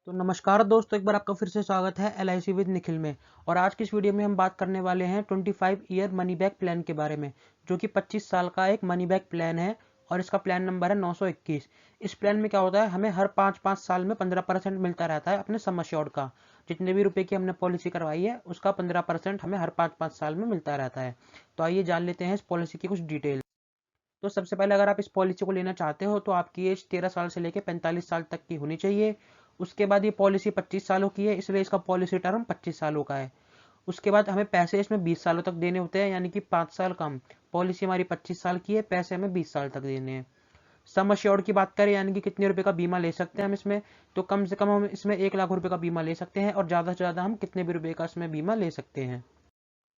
तो नमस्कार दोस्तों, एक बार आपका फिर से स्वागत है LIC विद निखिल में। और आज की इस वीडियो में हम बात करने वाले हैं 25 ईयर मनी बैक प्लान के बारे में, जो कि 25 साल का एक मनी बैक प्लान है और इसका प्लान नंबर है 921। इस प्लान में क्या होता है, हमें हर 5-5 साल में 15% मिलता रहता है अपने सम एश्योर्ड का। जितने भी रुपए की हमने पॉलिसी करवाई है उसका 15% हमें हर 5-5 साल में मिलता रहता है। तो आइए जान लेते हैं इस पॉलिसी की कुछ डिटेल। तो सबसे पहले अगर आप इस पॉलिसी को लेना चाहते हो तो आपकी एज 13 साल से लेकर 45 साल तक की होनी चाहिए। उसके बाद ये पॉलिसी 25 सालों की है, इसलिए इसका पॉलिसी टर्म 25 सालों का है। उसके बाद हमें पैसे इसमें 20 सालों तक देने होते हैं, यानी कि 5 साल कम। पॉलिसी हमारी 25 साल की है, पैसे हमें 20 साल तक देने हैं। सम अश्योर्ड की बात करें, यानी कि कितने रुपए का बीमा ले सकते हैं हम इसमें, तो कम से कम हम इसमें 1 लाख रुपए का बीमा ले सकते हैं और ज़्यादा से ज़्यादा हम कितने भी रुपए का इसमें बीमा ले सकते हैं।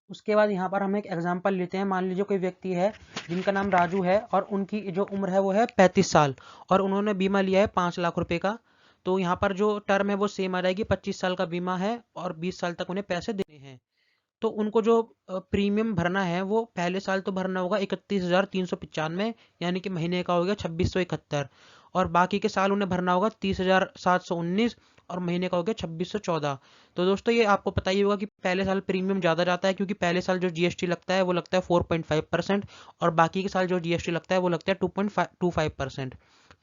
उसके बाद यहाँ पर हम एक एग्जांपल लेते हैं। मान लीजिए कोई व्यक्ति है जिनका नाम राजू है और उनकी जो उम्र है वो है 35 साल और उन्होंने बीमा लिया है 5 लाख रुपए का। तो यहाँ पर जो टर्म है वो सेम आ जाएगी, 25 साल का बीमा है और 20 साल तक उन्हें पैसे देने हैं। तो उनको जो प्रीमियम भरना है वो पहले साल तो भरना होगा 31,395, यानी कि महीने का हो गया 2671। और बाकी के साल उन्हें भरना होगा 30,719 और महीने का हो गया 2614। तो दोस्तों ये आपको पता ही होगा कि पहले साल प्रीमियम ज़्यादा जाता है, क्योंकि पहले साल जो जीएसटी लगता है वो लगता है 4.5% और बाकी के साल जो जीएसटी लगता है वो लगता है 2.25%।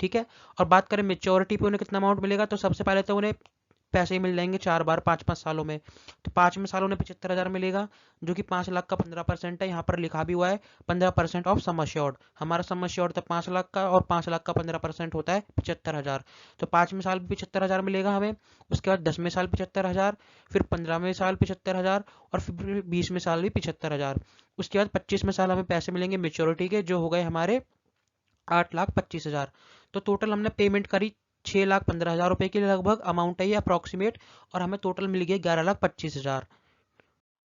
ठीक है। और बात करें मेच्योरिटी पे उन्हें कितना अमाउंट मिलेगा, तो सबसे पहले तो उन्हें पैसे ही मिल जाएंगे 4 बार 5-5 सालों में। तो 5वें सालों में 75,000 मिलेगा, जो कि 5 लाख का 15% है। यहाँ पर लिखा भी हुआ है 15% ऑफ सम अश्योर्ड। हमारा सम अश्योर्ड था 5 लाख का और 5 लाख का 15% होता है 75,000। तो 5वें साल भी 75,000 मिलेगा हमें। उसके बाद 10वें साल 75,000, फिर 15वें साल 75,000 और फिर 20वें साल भी 75,000। उसके बाद 25वें साल हमें पैसे मिलेंगे मेच्योरिटी के, जो हो गए हमारे 8,25,000। तो टोटल हमने पेमेंट करी 6,15,000 रुपए के लगभग अमाउंट है ये अप्रॉक्सीमेट, और हमें टोटल मिल गया 11,25,000।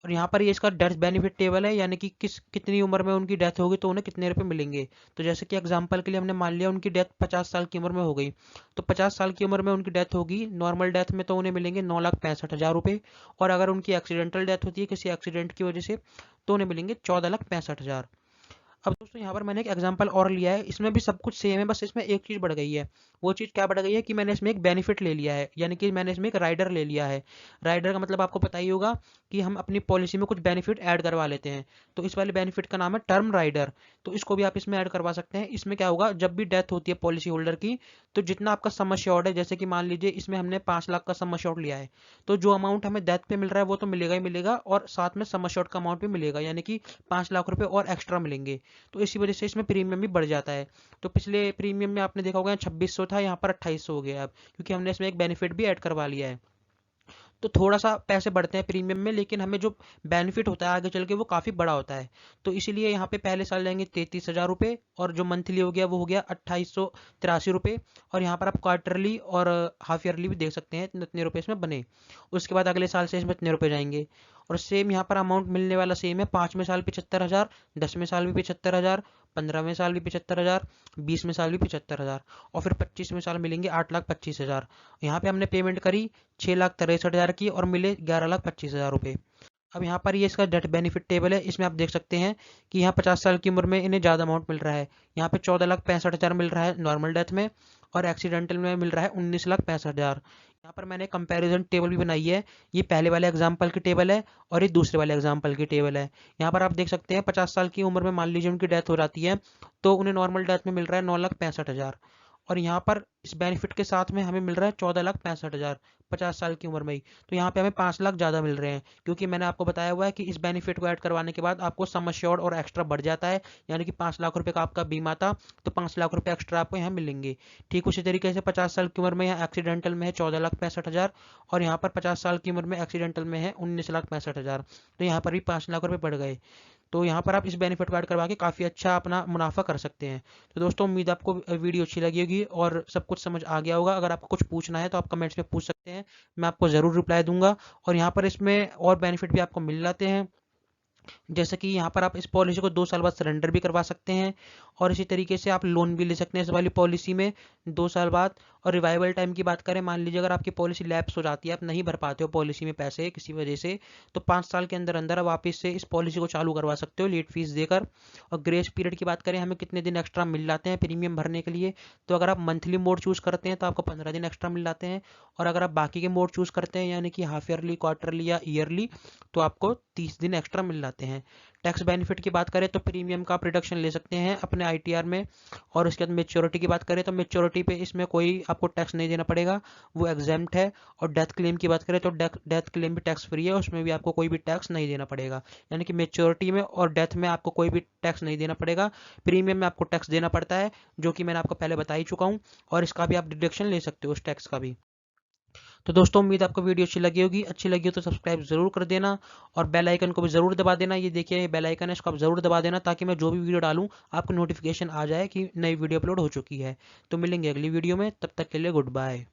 और यहाँ पर ये इसका डेथ बेनिफिट टेबल है, यानी कि कितनी उम्र में उनकी डेथ होगी तो उन्हें कितने रुपए मिलेंगे। तो जैसे कि एग्जांपल के लिए हमने मान लिया उनकी डेथ 50 साल की उम्र में हो गई, तो 50 साल की उम्र में उनकी डेथ होगी नॉर्मल डेथ में, तो उन्हें मिलेंगे 9,65,000 रुपये। और अगर उनकी एक्सीडेंटल डेथ होती है किसी एक्सीडेंट की वजह से, तो उन्हें मिलेंगे 14,65,000। अब दोस्तों यहाँ पर मैंने एक एग्जांपल और लिया है, इसमें भी सब कुछ सेम है, बस इसमें एक चीज़ बढ़ गई है। वो चीज़ क्या बढ़ गई है कि मैंने इसमें एक बेनिफिट ले लिया है, यानी कि मैंने इसमें एक राइडर ले लिया है। राइडर का मतलब आपको पता ही होगा कि हम अपनी पॉलिसी में कुछ बेनिफिट ऐड करवा लेते हैं। तो इस वाले बेनिफिट का नाम है टर्म राइडर। तो इसको भी आप इसमें ऐड करवा सकते हैं। इसमें क्या होगा, जब भी डेथ होती है पॉलिसी होल्डर की, तो जितना आपका सम एश्योर्ड है, जैसे कि मान लीजिए इसमें हमने 5 लाख का सम एश्योर्ड लिया है, तो जो अमाउंट हमें डेथ पे मिल रहा है वो तो मिलेगा ही मिलेगा, और साथ में सम एश्योर्ड का अमाउंट भी मिलेगा, यानी कि 5 लाख रुपए और एक्स्ट्रा मिलेंगे। तो इसी वजह से इसमें प्रीमियम भी बढ़ जाता है। तो पिछले प्रीमियम में आपने देखा होगा 2600 था, यहाँ पर 2800 हो गया अब, क्योंकि हमने इसमें एक बेनिफिट भी ऐड करवा लिया है। तो थोड़ा सा पैसे बढ़ते हैं प्रीमियम में, लेकिन हमें जो बेनिफिट होता है आगे चल के वो काफ़ी बड़ा होता है। तो इसीलिए यहाँ पे पहले साल जाएंगे 33,000 रुपये, और जो मंथली हो गया वो हो गया 2883 रुपये। और यहाँ पर आप क्वार्टरली और हाफ ईयरली भी देख सकते हैं इतने रुपये इसमें बने। उसके बाद अगले साल से इसमें इतने रुपये जाएंगे। और सेम यहाँ पर अमाउंट मिलने वाला सेम है, 5वें साल 75,000, 10वें साल भी 75,000, 15वें साल भी 75,000, 20वें साल भी 75,000, और फिर 25वें साल मिलेंगे 8,25,000। यहाँ पे हमने पेमेंट करी 6,63,000 की और मिले 11,25,000 रुपये। अब यहाँ पर ये इसका डेथ बेनिफिट टेबल है, इसमें आप देख सकते हैं कि यहाँ 50 साल की उम्र में इन्हें ज़्यादा अमाउंट मिल रहा है। यहाँ पे 14,65,000 मिल रहा है नॉर्मल डेथ में, और एक्सीडेंटल में मिल रहा है 19,65,000। यहाँ पर मैंने कंपैरिजन टेबल भी बनाई है। ये पहले वाले एग्जाम्पल की टेबल है और ये दूसरे वाले एग्जाम्पल की टेबल है। यहाँ पर आप देख सकते हैं 50 साल की उम्र में मान लीजिए उनकी डेथ हो जाती है, तो उन्हें नॉर्मल डेथ में मिल रहा है 9,65,000। और यहाँ पर इस बेनिफिट के साथ में हमें मिल रहा है 14,65,000 50 साल की उम्र में ही। तो यहाँ पे हमें 5 लाख ज़्यादा मिल रहे हैं, क्योंकि मैंने आपको बताया हुआ है कि इस बेनिफिट को ऐड करवाने के बाद आपको सम एश्योर्ड और एक्स्ट्रा बढ़ जाता है, यानी कि 5 लाख रुपए का आपका बीमा था तो 5 लाख रुपए एक्स्ट्रा आपको यहाँ मिलेंगे। ठीक उसी तरीके से 50 साल की उम्र में यहाँ एक्सीडेंटल में है 14,65,000, और यहाँ पर 50 साल की उम्र में एक्सीडेंटल में है 19,65,000। तो यहाँ पर भी 5 लाख रुपए बढ़ गए। तो यहाँ पर आप इस बेनिफिट कार्ड करवा के काफ़ी अच्छा अपना मुनाफा कर सकते हैं। तो दोस्तों उम्मीद आपको वीडियो अच्छी लगी होगी और सब कुछ समझ आ गया होगा। अगर आपको कुछ पूछना है तो आप कमेंट्स में पूछ सकते हैं, मैं आपको ज़रूर रिप्लाई दूंगा। और यहाँ पर इसमें और बेनिफिट भी आपको मिल जाते हैं। जैसे कि यहाँ पर आप इस पॉलिसी को 2 साल बाद सरेंडर भी करवा सकते हैं और इसी तरीके से आप लोन भी ले सकते हैं इस वाली पॉलिसी में 2 साल बाद। और रिवाइवल टाइम की बात करें, मान लीजिए अगर आपकी पॉलिसी लैप्स हो जाती है, आप नहीं भर पाते हो पॉलिसी में पैसे किसी वजह से, तो 5 साल के अंदर अंदर आप वापस से इस पॉलिसी को चालू करवा सकते हो लेट फीस देकर। और ग्रेस पीरियड की बात करें, हमें कितने दिन एक्स्ट्रा मिल जाते हैं प्रीमियम भरने के लिए, तो अगर आप मंथली मोड चूज़ करते हैं तो आपको 15 दिन एक्स्ट्रा मिल जाते हैं। और अगर आप बाकी के मोड चूज़ करते हैं यानी कि हाफ ईयरली, क्वार्टरली या ईयरली, तो आपको 30 दिन एक्स्ट्रा मिल जाते हैं। टैक्स बेनिफिट की बात करें तो प्रीमियम का आप रिडक्शन ले सकते हैं अपने आईटीआर में। और उसके बाद मेच्योरिटी की बात करें तो मेच्योरिटी पे इसमें कोई आपको टैक्स नहीं देना पड़ेगा, वो एग्जेम्प्ट है। और डेथ क्लेम की बात करें तो डेथ क्लेम भी टैक्स फ्री है, उसमें भी आपको कोई भी टैक्स नहीं देना पड़ेगा। यानी कि मेच्योरिटी में और डेथ में आपको कोई भी टैक्स नहीं देना पड़ेगा। प्रीमियम में आपको टैक्स देना पड़ता है, जो कि मैंने आपको पहले बता ही चुका हूँ, और इसका भी आप डिडक्शन ले सकते हो उस टैक्स का भी। तो दोस्तों, उम्मीद आपको वीडियो अच्छी लगी होगी। अच्छी लगी हो तो सब्सक्राइब जरूर कर देना और बेल आइकन को भी जरूर दबा देना। ये देखिए, ये बेल आइकन है, इसको आप जरूर दबा देना ताकि मैं जो भी वीडियो डालूं आपको नोटिफिकेशन आ जाए कि नई वीडियो अपलोड हो चुकी है। तो मिलेंगे अगली वीडियो में, तब तक के लिए गुड बाय।